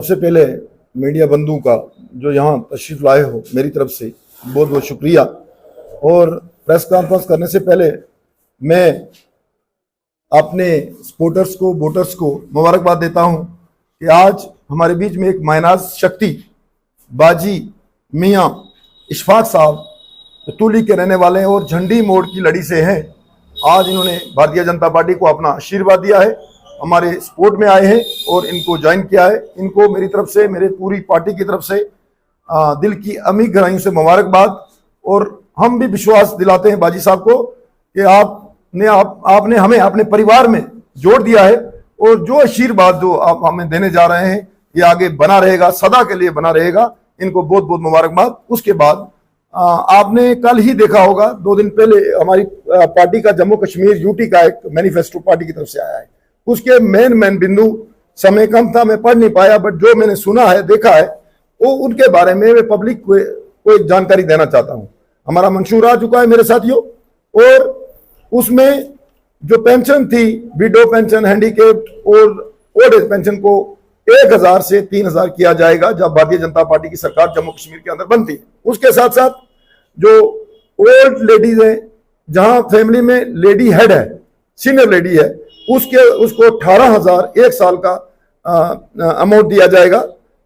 सबसे पहले मीडिया बंधु का जो यहाँ तशरीफ लाए हो, मेरी तरफ से बहुत बहुत शुक्रिया। और प्रेस कॉन्फ्रेंस करने से पहले मैं अपने सपोर्टर्स को, वोटर्स को मुबारकबाद देता हूँ कि आज हमारे बीच में एक मायनाज शक्ति बाजी मियाँ इशफाक साहब तूली के रहने वाले हैं और झंडी मोड़ की लड़ी से हैं। आज इन्होंने भारतीय जनता पार्टी को अपना आशीर्वाद दिया है, हमारे सपोर्ट में आए हैं और इनको ज्वाइन किया है। इनको मेरी तरफ से, मेरे पूरी पार्टी की तरफ से दिल की अमी गहराइयों से मुबारकबाद। और हम भी विश्वास दिलाते हैं बाजी साहब को कि आपने हमें अपने परिवार में जोड़ दिया है और जो आशीर्वाद जो आप हमें देने जा रहे हैं ये आगे बना रहेगा, सदा के लिए बना रहेगा। इनको बहुत बहुत मुबारकबाद। उसके बाद आपने कल ही देखा होगा, 2 दिन पहले हमारी पार्टी का जम्मू कश्मीर यूटी का एक मैनिफेस्टो पार्टी की तरफ से आया है। उसके मेन बिंदु, समय कम था, मैं पढ़ नहीं पाया, बट जो मैंने सुना है, देखा है, वो उनके बारे में मैं पब्लिक को एक जानकारी देना चाहता हूं। हमारा मंशूर आ चुका है मेरे साथियों, और उसमें जो पेंशन थी, विडो पेंशन, हैंडीकेप्ड और ओल्ड एज पेंशन को 1000 से 3000 किया जाएगा जब भारतीय जनता पार्टी की सरकार जम्मू कश्मीर के अंदर बनती है। उसके साथ साथ जो ओल्ड लेडीज है, जहां फैमिली में लेडी हेड है, सीनियर लेडी है, उसको 18,000 1 साल का अमाउंट दिया जाएगा,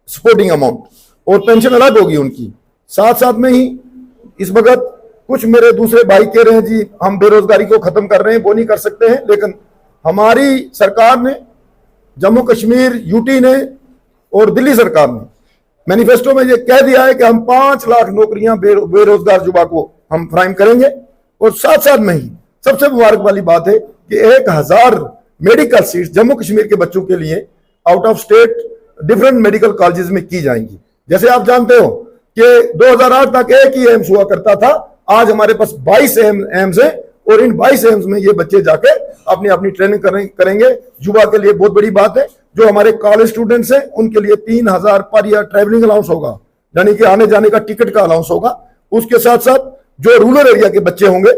सपोर्टिंग अमाउंट, और पेंशन अलग होगी उनकी। साथ साथ में ही इस वक्त कुछ मेरे दूसरे भाई कह रहे हैं जी हम बेरोजगारी को खत्म कर रहे हैं, वो नहीं कर सकते हैं, लेकिन हमारी सरकार ने, जम्मू कश्मीर यूटी ने और दिल्ली सरकार ने मैनिफेस्टो में ये कह दिया है कि हम 5 लाख नौकरियां बेरोजगार युवा को हम फ्राहम करेंगे। और साथ साथ में ही सबसे मुबारक वाली बात है कि 1000 मेडिकल सीट्स जम्मू कश्मीर के बच्चों के लिए out of state different medical colleges में की जाएंगी। जैसे आप जानते हो कि 2008 तक एक ही एम्स हुआ करता था, आज हमारे पास 22 एम्स है और इन 22 एम्स में ये बच्चे जाके अपनी ट्रेनिंग करेंगे। युवा के लिए बहुत बड़ी बात है। जो हमारे कॉलेज स्टूडेंट्स हैं उनके लिए 3000 पर ईयर ट्रैवलिंग अलाउंस होगा, यानी कि आने जाने का टिकट का अलाउंस होगा। उसके साथ साथ जो रूरल एरिया के बच्चे होंगे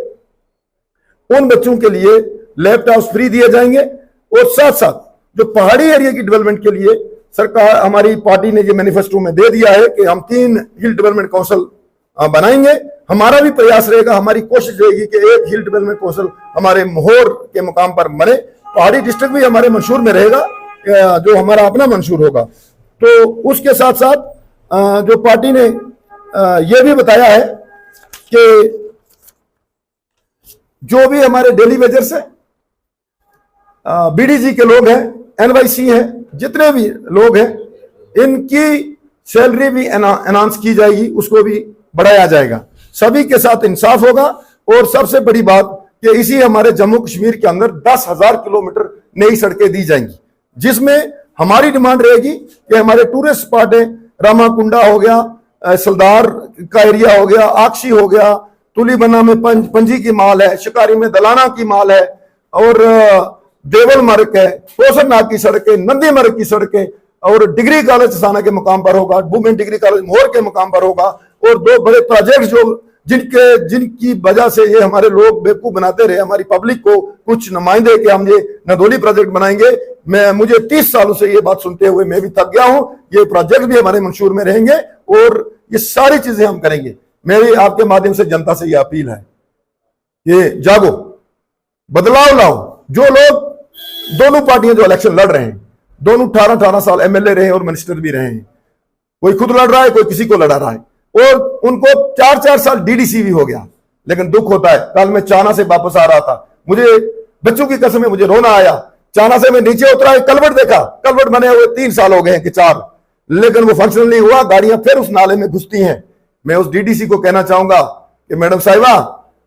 उन बच्चों के लिए लैपटॉप्स फ्री दिए जाएंगे। और साथ साथ जो पहाड़ी एरिया की डेवलपमेंट के लिए सरकार, हमारी पार्टी ने ये मैनिफेस्टो में दे दिया है कि हम 3 हिल डेवलपमेंट काउंसिल बनाएंगे। हमारा भी प्रयास रहेगा, हमारी कोशिश रहेगी कि एक हिल डेवलपमेंट काउंसिल हमारे मोहर के मुकाम पर बने। पहाड़ी डिस्ट्रिक्ट भी हमारे मंशूर में रहेगा, जो हमारा अपना मंशूर होगा। तो उसके साथ साथ जो पार्टी ने यह भी बताया है कि जो भी हमारे डेली वेजर्स है, बीडीजी के लोग हैं, एनवाईसी हैं, जितने भी लोग हैं, इनकी सैलरी भी एनहांस की जाएगी, उसको भी बढ़ाया जाएगा। सभी के साथ इंसाफ होगा। और सबसे बड़ी बात कि इसी हमारे जम्मू कश्मीर के अंदर 10,000 किलोमीटर नई सड़कें दी जाएंगी, जिसमें हमारी डिमांड रहेगी कि हमारे टूरिस्ट स्पॉट है, रामाकुंडा हो गया, सलदार का एरिया हो गया, आक्षी हो गया, तुलीबना में पंजी की माल है, शिकारी में दलाना की माल है, और देवल मार्ग है, पोसर नाग की सड़क है, नंदी मार्ग की सड़क है, और डिग्री कॉलेज साना के मुकाम पर होगा, वुमेन डिग्री कॉलेज मोहर के मुकाम पर होगा। और 2 बड़े प्रोजेक्ट जो जिनकी वजह से ये हमारे लोग बेवकूफ बनाते रहे हमारी पब्लिक को, कुछ नुमाइंदे कि हम ये नदोली प्रोजेक्ट बनाएंगे। मुझे 30 सालों से ये बात सुनते हुए मैं भी थक गया हूं। ये प्रोजेक्ट भी हमारे मंशूर में रहेंगे और ये सारी चीजें हम करेंगे। मेरी आपके माध्यम से जनता से ये अपील है, ये जागो, बदलाव लाओ। जो लोग, दोनों पार्टियां जो इलेक्शन लड़ रहे हैं, दोनों 18 साल एमएलए रहे और मिनिस्टर भी रहे हैं। कोई खुद लड़ रहा है, कोई किसी को लड़ा रहा है, और उनको 4-4 साल डीडीसी भी हो गया। लेकिन दुख होता है, कल मैं चाना से वापस आ रहा था, मुझे बच्चों की कसम है, मुझे रोना आया। चाना से मैं नीचे उतरा, एक कलवर्ट देखा, कलवर्ट बने हुए 3 साल हो गए हैं कि 4, लेकिन वो फंक्शनल नहीं हुआ, गाड़ियां फिर उस नाले में घुसती हैं। मैं उस डीडीसी को कहना चाहूंगा कि मैडम साहिबा,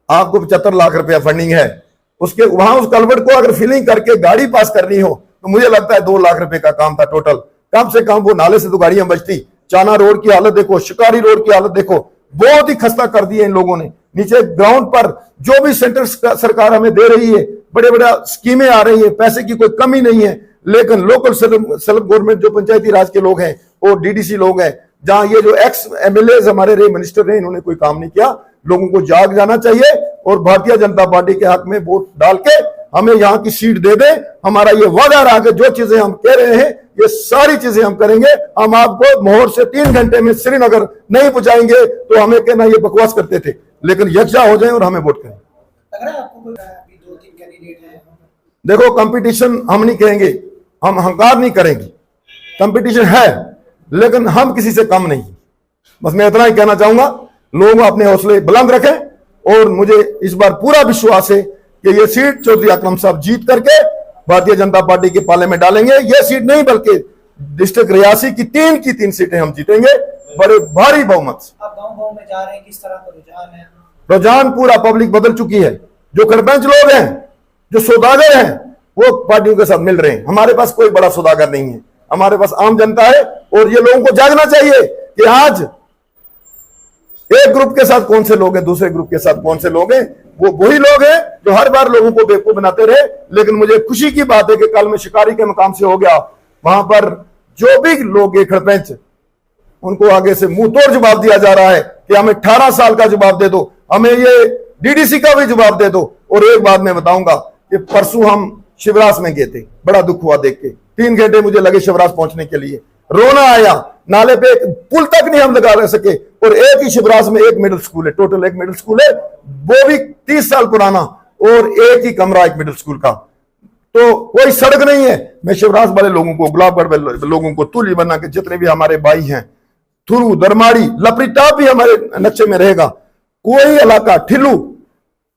आपको 75 लाख रुपया फंडिंग है, उसके वहां उस कलवर्ट को अगर फिलिंग करके गाड़ी पास करनी हो तो मुझे लगता है 2 लाख रुपए का काम था टोटल। कम से कम वो नाले से तो गाड़ियां बचती। चाना रोड की हालत देखो, शिकारी रोड की हालत देखो, बहुत ही खस्ता कर दी है इन लोगों ने। नीचे ग्राउंड पर जो भी सेंटर सरकार हमें दे रही है, बड़े बड़े स्कीमें आ रही है, पैसे की कोई कमी नहीं है, लेकिन लोकल सेल्फ गवर्नमेंट जो पंचायती राज के लोग हैं और डीडीसी लोग हैं, जहां ये जो एक्स एमएलए हमारे रहे, मिनिस्टर रहे, इन्होंने कोई काम नहीं किया। लोगों को जाग जाना चाहिए और भारतीय जनता पार्टी के हक में वोट डाल के हमें यहाँ की सीट दे दे। हमारा ये वादा रहा कि जो चीजें हम कह रहे हैं ये सारी चीजें हम करेंगे। हम आपको मोहर से 3 घंटे में श्रीनगर नहीं पहुंचाएंगे तो हमें कहना ये बकवास करते थे, लेकिन यकजा हो जाए और हमें वोट करें। देखो कंपटीशन हम नहीं कहेंगे, हम अहंकार नहीं करेंगे, कंपटीशन है लेकिन हम किसी से कम नहीं। बस मैं इतना ही कहना चाहूंगा, लोग अपने हौसले बुलंद रखें और मुझे इस बार पूरा विश्वास है कि ये सीट चौधरी अकरम साहब जीत करके भारतीय जनता पार्टी के पाले में डालेंगे। ये सीट नहीं बल्कि डिस्ट्रिक्ट रियासी की 3 सीटें हम जीतेंगे बड़े भारी बहुमत से। आप गांव-गांव में जा रहे हैं, किस तरह का रुझान है? रुझान पूरा पब्लिक बदल चुकी है। जो सरपंच लोग हैं, जो सौदागर हैं, वो पार्टियों के साथ मिल रहे हैं। हमारे पास कोई बड़ा सौदागर नहीं है, हमारे पास आम जनता है। और ये लोगों को जागना चाहिए कि आज एक ग्रुप के साथ कौन से लोग हैं, दूसरे ग्रुप के साथ कौन से लोग हैं। वो वही लोग हैं जो हर बार लोगों को बेवकूफ बनाते रहे। लेकिन मुझे खुशी की बात है कि कल मैं शिकारी के मुकाम से हो गया, वहां पर जो भी लोग एक सरपंच, उनको आगे से मुंह तोड़ जवाब दिया जा रहा है कि हमें 18 साल का जवाब दे दो, हमें ये डीडीसी का भी जवाब दे दो। और एक बात मैं बताऊंगा कि परसों हम शिवराज में गए थे, बड़ा दुख हुआ देख के। 3 घंटे मुझे लगे शिवराज पहुंचने के लिए, रोना आया। नाले पे एक पुल तक नहीं हम लगा रह सके। और एक ही शिवराज में एक मिडिल स्कूल है, टोटल एक मिडिल स्कूल है, वो भी 30 साल पुराना, और एक ही कमरा एक मिडिल स्कूल का। तो कोई सड़क नहीं है। मैं शिवराज वाले लोगों को, गुलाबगढ़ वाले लोगों को, तुली बना के जितने भी हमारे भाई हैं, थुरू, दरमाड़ी, लपरीटाप भी हमारे नक्शे में रहेगा। कोई इलाका, ठिल्लू,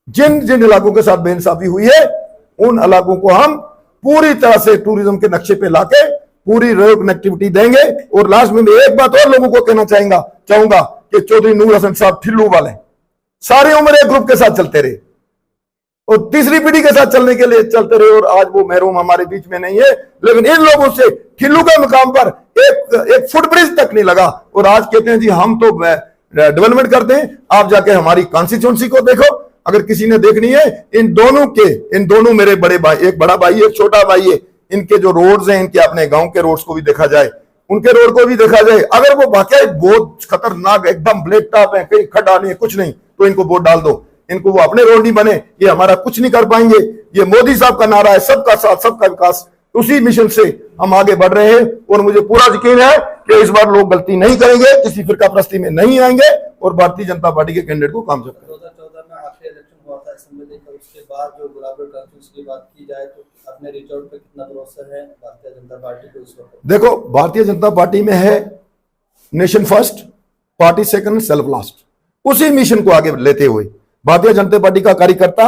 जिन जिन इलाकों के साथ बेइंसाफी हुई है उन इलाकों को हम पूरी तरह से टूरिज्म के नक्शे पे लाके पूरी रोड कनेक्टिविटी देंगे। और लास्ट में मैं एक बात और लोगों को कहना चाहूंगा कि चौधरी नूर हसन साहब ठिल्लू वाले सारी उम्र एक ग्रुप के साथ चलते रहे और तीसरी पीढ़ी के साथ चलने के लिए चलते रहे। और आज वो महरूम हमारे बीच में नहीं है, लेकिन इन लोगों से ठिल्लू के मुकाम पर एक फुटब्रिज तक नहीं लगा। और आज कहते हैं जी हम तो डेवलपमेंट करते हैं। आप जाके हमारी कॉन्स्टिट्यूंसी को देखो, अगर किसी ने देखनी है। इन दोनों मेरे बड़े भाई, एक बड़ा भाई एक छोटा भाई है, इनके जो रोड्स हैं, इनके अपने गांव के रोड्स को भी देखा जाए, उनके रोड को भी देखा जाए। अगर वो वाकई बहुत खतरनाक एकदम ब्लैक टॉप है, कहीं खड्डा नहीं है, कुछ नहीं, तो इनको वोट डाल दो। इनको वो अपने रोड नहीं बने, ये हमारा कुछ नहीं कर पाएंगे। ये मोदी साहब का नारा है, सबका साथ सबका विकास। उसी मिशन से हम आगे बढ़ रहे हैं और मुझे पूरा यकीन है कि इस बार लोग गलती नहीं करेंगे, किसी फिरका परस्ती में नहीं आएंगे और भारतीय जनता पार्टी के कैंडिडेट को कामयाब करेंगे। 2014 में आखिरी इलेक्शन हुआ था असेंबली का, उसके बाद जो गुलाबगढ़ कॉन्फ्रेंस की बात की जाए तो अपने रिजल्ट पे कितना भरोसा है भारतीय जनता पार्टी को इस वक्त? देखो, भारतीय जनता पार्टी में है nation first, party second, self last. उसी मिशन को आगे लेते हुए भारतीय जनता पार्टी का कार्यकर्ता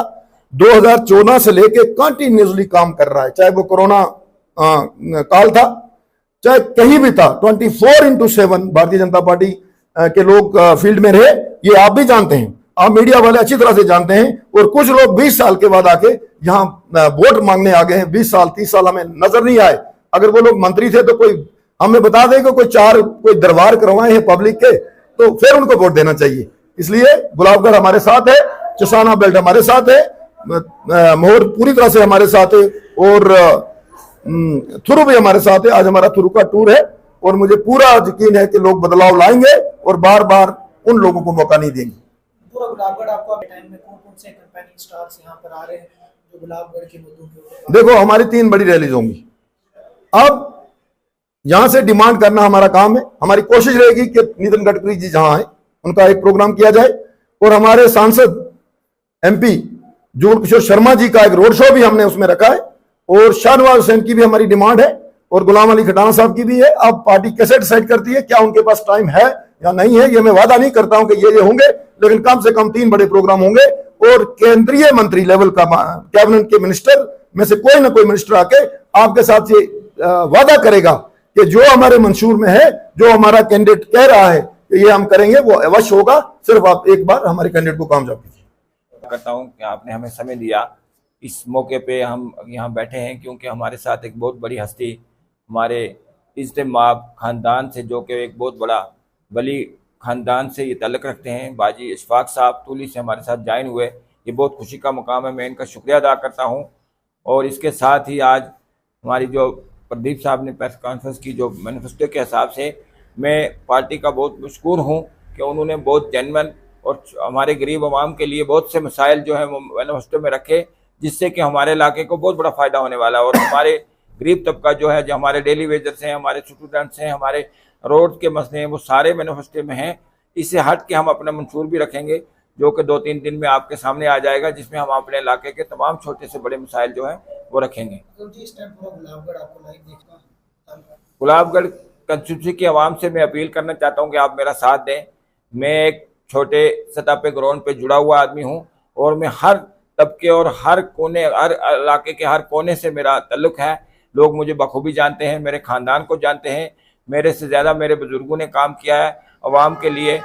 2014 से लेके कंटिन्यूसली काम कर रहा है। चाहे वो कोरोना काल था, चाहे कहीं भी था, 24/7 भारतीय जनता पार्टी के लोग फील्ड में रहे। ये आप भी जानते हैं, आप मीडिया वाले अच्छी तरह से जानते हैं। और कुछ लोग 20 साल के बाद आके यहाँ वोट मांगने आ गए हैं। 20 साल 30 साल हमें नजर नहीं आए। अगर वो लोग मंत्री थे तो कोई हमें बता दें कि कोई दरबार करवाए हैं पब्लिक के, तो फिर उनको वोट देना चाहिए। इसलिए गुलाबगढ़ हमारे साथ है, चसाना बेल्ट हमारे साथ है, मोहर पूरी तरह से हमारे साथ है और थुरु भी हमारे साथ है। आज हमारा थुरु का टूर है और मुझे पूरा यकीन है कि लोग बदलाव लाएंगे और बार बार उन लोगों को मौका नहीं देंगे। पूरा गुलाबगढ़ आपको टाइम में कौन-कौन से कैंपेनिंग स्टार्स यहाँ पर आ रहे हैं जो गुलाबगढ़ के मुद्दों के? देखो, हमारी 3 बड़ी रैलीज होंगी। अब यहां से डिमांड करना हमारा काम है। हमारी कोशिश रहेगी कि नितिन गडकरी जी जहां है उनका एक प्रोग्राम किया जाए और हमारे सांसद MP जुगल किशोर शर्मा जी का एक रोड शो भी हमने उसमें रखा है। और शाहनवाज हुसैन की भी हमारी डिमांड है और गुलाम अली खटाना साहब की भी है। अब पार्टी कैसे डिसाइड करती है, क्या उनके पास टाइम है या नहीं है, ये मैं वादा नहीं करता हूं कि ये होंगे, लेकिन कम से कम 3 बड़े प्रोग्राम होंगे। और केंद्रीय मंत्री लेवल का, कैबिनेट के मिनिस्टर में से कोई ना कोई मिनिस्टर आके आपके साथ ये वादा करेगा कि जो हमारे मंशूर में है, जो हमारा कैंडिडेट कह रहा है कि ये हम करेंगे, वो अवश्य होगा। सिर्फ आप एक बार हमारे कैंडिडेट को कामयाब कीजिए। करता हूं कि आपने हमें समय दिया। इस मौके पे हम यहाँ बैठे हैं क्योंकि हमारे साथ एक बहुत बड़ी हस्ती हमारे इज्तिमाब खानदान से, जो कि एक बहुत बड़ा वली खानदान से ये ताल्लुक़ रखते हैं, बाजी इशफाक साहब तूली से हमारे साथ ज्वाइन हुए। ये बहुत खुशी का मुकाम है, मैं इनका शुक्रिया अदा करता हूँ। और इसके साथ ही आज हमारी जो प्रदीप साहब ने प्रेस कॉन्फ्रेंस की, जो मैनिफेस्टो के हिसाब से, मैं पार्टी का बहुत मशकूर हूँ कि उन्होंने बहुत जेन्युइन और हमारे गरीब आवाम के लिए बहुत से मसाइल जो हैं वो मैनिफेस्टो में रखे, जिससे कि हमारे इलाके को बहुत बड़ा फायदा होने वाला है। और हमारे गरीब तबका जो है, जो हमारे डेली वेजर्स हैं, हमारे स्टूडेंट्स हैं, हमारे रोड के मसले हैं, वो सारे मैनिफेस्टो में हैं। इससे हट के हम अपना मंशूर भी रखेंगे जो कि 2-3 दिन में आपके सामने आ जाएगा, जिसमें हम अपने इलाके के तमाम छोटे से बड़े मसाइल जो हैं वो रखेंगे। गुलाबगढ़ कंस्टिट्यूंसी की आवाम से मैं अपील करना चाहता हूं कि आप मेरा साथ दें। मैं एक छोटे सतह पे ग्राउंड पे जुड़ा हुआ आदमी हूं और मैं हर तबके और हर कोने, हर इलाके के हर कोने से मेरा ताल्लुक है। लोग मुझे बखूबी जानते हैं, मेरे ख़ानदान को जानते हैं। मेरे से ज़्यादा मेरे बुज़ुर्गों ने काम किया है, अवाम के लिए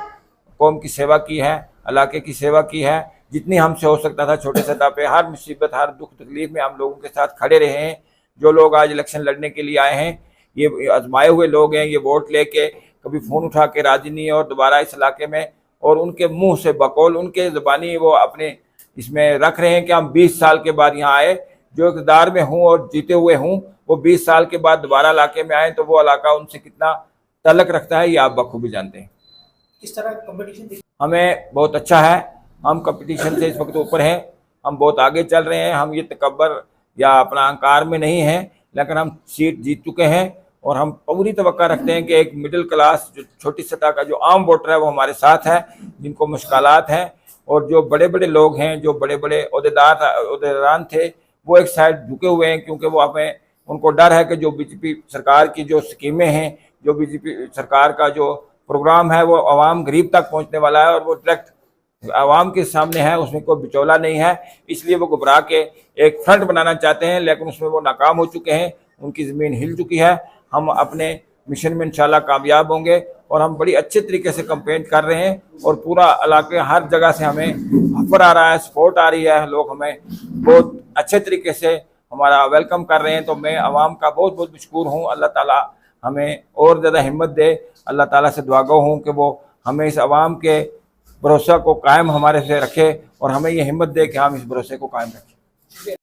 कौम की सेवा की है, इलाके की सेवा की है। जितनी हमसे हो सकता था छोटे सतह पे, हर मुसीबत, हर दुख तकलीफ में हम लोगों के साथ खड़े रहे हैं। जो लोग आज इलेक्शन लड़ने के लिए आए हैं, ये आजमाए हुए लोग हैं। ये वोट लेके कभी फ़ोन उठा के राजी नहीं है और दोबारा इस इलाके में, और उनके मुंह से बकौल, उनके ज़बानी वो अपने इसमें रख रहे हैं कि हम 20 साल के बाद यहाँ आए। जो इक़्तिदार में हूँ और जीते हुए हूँ, वो 20 साल के बाद दोबारा इलाके में आए तो वो इलाका उनसे कितना तल्लक रखता है, ये आप बखूबी जानते हैं। किस तरह कंपटीशन हमें बहुत अच्छा है, हम कंपटीशन से इस वक्त ऊपर हैं, हम बहुत आगे चल रहे हैं। हम ये तकब्बर या अपना अहंकार में नहीं हैं, लेकिन हम सीट जीत चुके हैं और हम पूरी तवक्का रखते हैं कि एक मिडिल क्लास, जो छोटी सतह का जो आम वोटर है, वो हमारे साथ है, जिनको मुश्किलात हैं। और जो बड़े बड़े लोग हैं, जो बड़े बड़े ओहदेदारान थे, वो एक साइड झुके हुए हैं, क्योंकि वो हमें, उनको डर है कि जो बीजेपी सरकार की जो स्कीमें हैं, जो बीजेपी सरकार का जो प्रोग्राम है, वो आवाम गरीब तक पहुंचने वाला है और वो डायरेक्ट आवाम के सामने है, उसमें कोई बिचौला नहीं है। इसलिए वो घबरा के एक फ्रंट बनाना चाहते हैं, लेकिन उसमें वो नाकाम हो चुके हैं, उनकी ज़मीन हिल चुकी है। हम अपने मिशन में इंशाल्लाह कामयाब होंगे और हम बड़ी अच्छे तरीके से कैंपेन कर रहे हैं और पूरा इलाके, हर जगह से हमें ऑफर आ रहा है, सपोर्ट आ रही है, लोग हमें बहुत अच्छे तरीके से हमारा वेलकम कर रहे हैं। तो मैं आवाम का बहुत बहुत मशकूर हूँ। अल्लाह ताला हमें और ज़्यादा हिम्मत दे। अल्लाह ताला से दुआगो हूँ कि वो हमें इस आवाम के भरोसा को कायम हमारे से रखे और हमें ये हिम्मत दे कि हम इस भरोसे को कायम रखें।